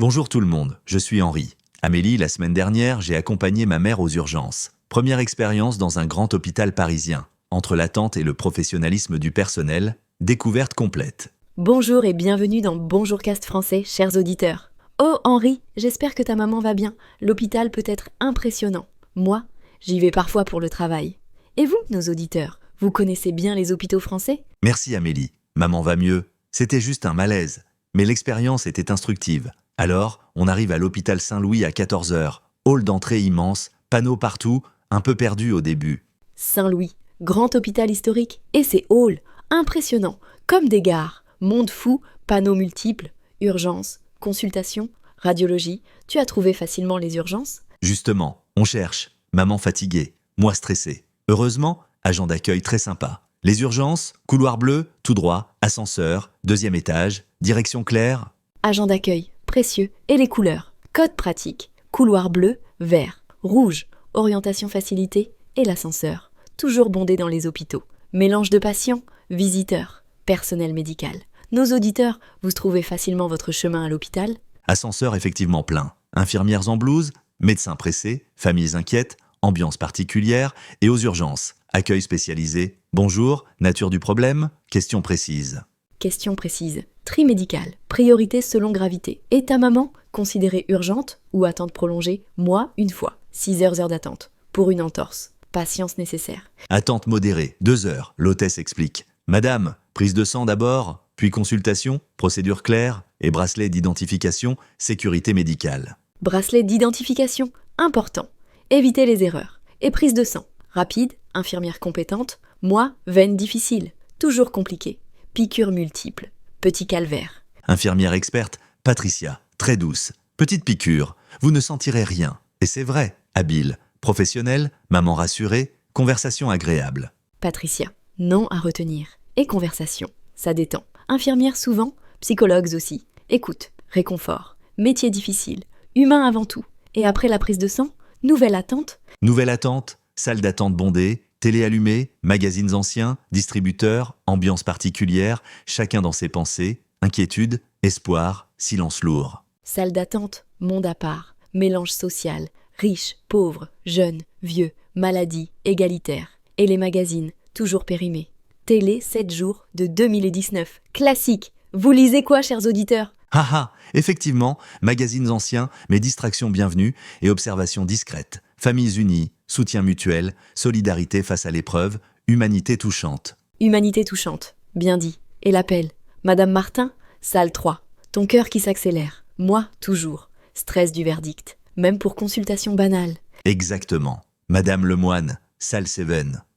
Bonjour tout le monde, je suis Henri. Amélie, la semaine dernière, j'ai accompagné ma mère aux urgences. Première expérience dans un grand hôpital parisien. Entre l'attente et le professionnalisme du personnel, découverte complète. Bonjour et bienvenue dans Bonjour Cast français, chers auditeurs. Oh Henri, j'espère que ta maman va bien. L'hôpital peut être impressionnant. Moi, j'y vais parfois pour le travail. Et vous, nos auditeurs, vous connaissez bien les hôpitaux français ? Merci Amélie, maman va mieux. C'était juste un malaise. Mais l'expérience était instructive. Alors, on arrive à l'hôpital Saint-Louis à 14h. Hall d'entrée immense, panneaux partout, un peu perdu au début. Saint-Louis, grand hôpital historique, et ses halls, impressionnants, comme des gares. Monde fou, panneaux multiples, urgences, consultations, radiologie. Tu as trouvé facilement les urgences ? Justement, on cherche. Maman fatiguée, moi stressé. Heureusement, agent d'accueil très sympa. Les urgences, couloir bleu, tout droit, ascenseur, 2e étage, direction claire. Agent d'accueil, précieux, et les couleurs. Code pratique, couloir bleu, vert, rouge, orientation facilitée et l'ascenseur. Toujours bondé dans les hôpitaux. Mélange de patients, visiteurs, personnel médical. Nos auditeurs, vous trouvez facilement votre chemin à l'hôpital ? Ascenseur effectivement plein. Infirmières en blouse, médecins pressés, familles inquiètes, ambiance particulière et aux urgences. Accueil spécialisé. Bonjour, nature du problème, questions précises. Question précise. Tri médical. Priorité selon gravité. Et ta maman, considérée urgente ou attente prolongée, moi, une fois. 6 heures d'attente. Pour une entorse. Patience nécessaire. Attente modérée, 2 heures, l'hôtesse explique. Madame, prise de sang d'abord, puis consultation, procédure claire et bracelet d'identification, sécurité médicale. Bracelet d'identification. Important. Évitez les erreurs. Et prise de sang. Rapide, infirmière compétente. Moi, veine difficile. Toujours compliqué. Piqûres multiples. Petit calvaire. Infirmière experte, Patricia, très douce. Petite piqûre, vous ne sentirez rien. Et c'est vrai, habile. Professionnelle, maman rassurée, conversation agréable. Patricia. Non à retenir. Et conversation. Ça détend. Infirmière souvent, psychologues aussi. Écoute, réconfort. Métier difficile. Humain avant tout. Et après la prise de sang, nouvelle attente. Nouvelle attente, salle d'attente bondée, télé allumée, magazines anciens, distributeurs, ambiance particulière, chacun dans ses pensées, inquiétude, espoir, silence lourd. Salle d'attente, monde à part. Mélange social. Riche, pauvre, jeune, vieux, maladie, égalitaire. Et les magazines, toujours périmés. Télé 7 jours de 2019. Classique. Vous lisez quoi, chers auditeurs ? Haha, effectivement, magazines anciens, mais distractions bienvenues et observations discrètes. Familles unies, soutien mutuel, solidarité face à l'épreuve, humanité touchante. Humanité touchante. Bien dit. Et l'appel. Madame Martin, salle 3. Ton cœur qui s'accélère. Moi, toujours. Stress du verdict. Même pour consultation banale. Exactement. Madame Lemoine, salle 7.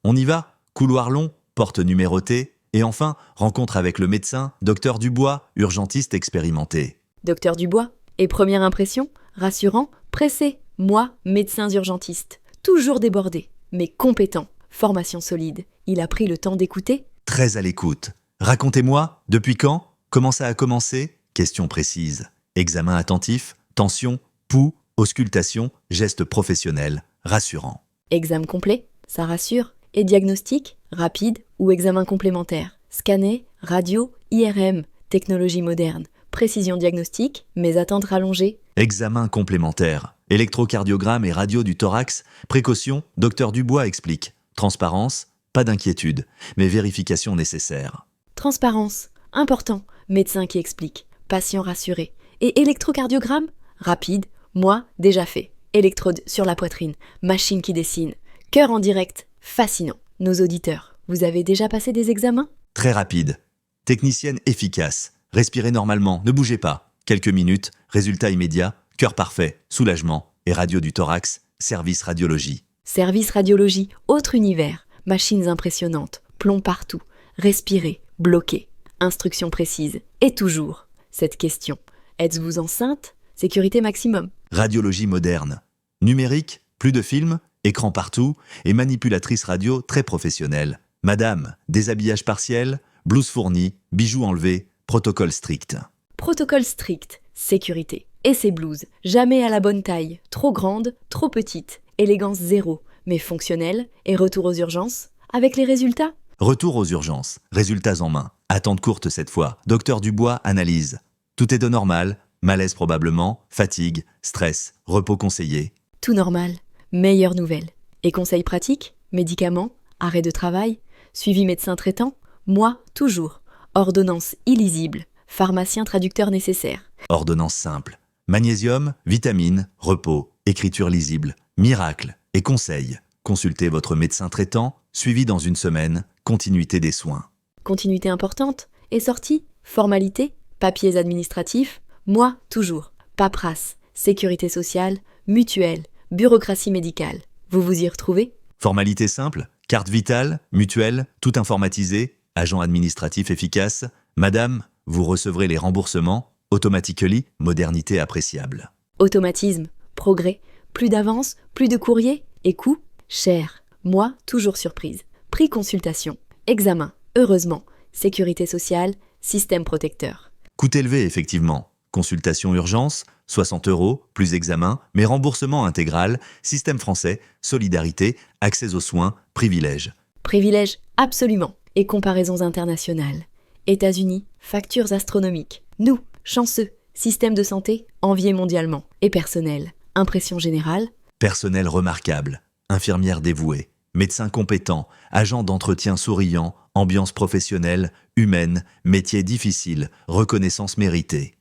On y va ? Couloir long, porte numérotée, et enfin, rencontre avec le médecin, docteur Dubois, urgentiste expérimenté. Docteur Dubois. Et première impression ? Rassurant, pressé. Moi, médecin urgentiste. Toujours débordé, mais compétent. Formation solide. Il a pris le temps d'écouter ? Très à l'écoute. Racontez-moi, depuis quand ? Comment ça a commencé ? Questions précises. Examen attentif, tension, pouls, auscultation, gestes professionnels, rassurant. Examen complet, ça rassure. Et diagnostic, rapide ou examen complémentaire. Scanner, radio, IRM, technologie moderne. Précision diagnostique, mais attente rallongée. Examen complémentaire. Électrocardiogramme et radio du thorax. Précaution, docteur Dubois explique. Transparence, pas d'inquiétude, mais vérification nécessaire. Transparence, important. Médecin qui explique. Patient rassuré. Et électrocardiogramme, rapide. Moi, déjà fait. Électrode sur la poitrine. Machine qui dessine. Cœur en direct. Fascinant. Nos auditeurs, vous avez déjà passé des examens ? Très rapide. Technicienne efficace. Respirez normalement, ne bougez pas. Quelques minutes, résultat immédiat, cœur parfait, soulagement et radio du thorax, service radiologie. Service radiologie, autre univers. Machines impressionnantes, plomb partout. Respirez, bloquez. Instructions précises. Et toujours, cette question. Êtes-vous enceinte ? Sécurité maximum. Radiologie moderne. Numérique, plus de films, écran partout et manipulatrice radio très professionnelle. Madame, déshabillage partiel, blouse fournie, bijoux enlevés, protocole strict. Protocole strict, sécurité. Et ces blouses, jamais à la bonne taille, trop grandes, trop petites, élégance zéro, mais fonctionnelle, et retour aux urgences, avec les résultats ? Retour aux urgences, résultats en main. Attente courte cette fois, docteur Dubois analyse. Tout est de normal, malaise probablement, fatigue, stress, repos conseillé. Tout normal. Meilleure nouvelle. Et conseils pratiques? Médicaments? Arrêt de travail? Suivi médecin traitant? Moi, toujours. Ordonnance illisible. Pharmacien traducteur nécessaire. Ordonnance simple. Magnésium, vitamines, repos, écriture lisible, miracle et conseils. Consultez votre médecin traitant, suivi dans une semaine, continuité des soins. Continuité importante? Et sortie? Formalité? Papiers administratifs? Moi, toujours. Paperasse, sécurité sociale, mutuelle, bureaucratie médicale. Vous vous y retrouvez? Formalité simple, carte vitale, mutuelle, tout informatisé, agent administratif efficace. Madame, vous recevrez les remboursements, automatically, modernité appréciable. Automatisme, progrès, plus d'avance, plus de courrier et coût? Cher. Moi, toujours surprise. Prix consultation. Examen. Heureusement. Sécurité sociale, système protecteur. Coût élevé effectivement. Consultation urgence, 60 €, plus examen, mais remboursement intégral, système français, solidarité, accès aux soins, privilèges. Privilège, absolument. Et comparaisons internationales. États-Unis, factures astronomiques. Nous, chanceux, système de santé, envié mondialement. Et personnel, impression générale. Personnel remarquable, infirmière dévouée, médecin compétent, agent d'entretien souriant, ambiance professionnelle, humaine, métier difficile, reconnaissance méritée.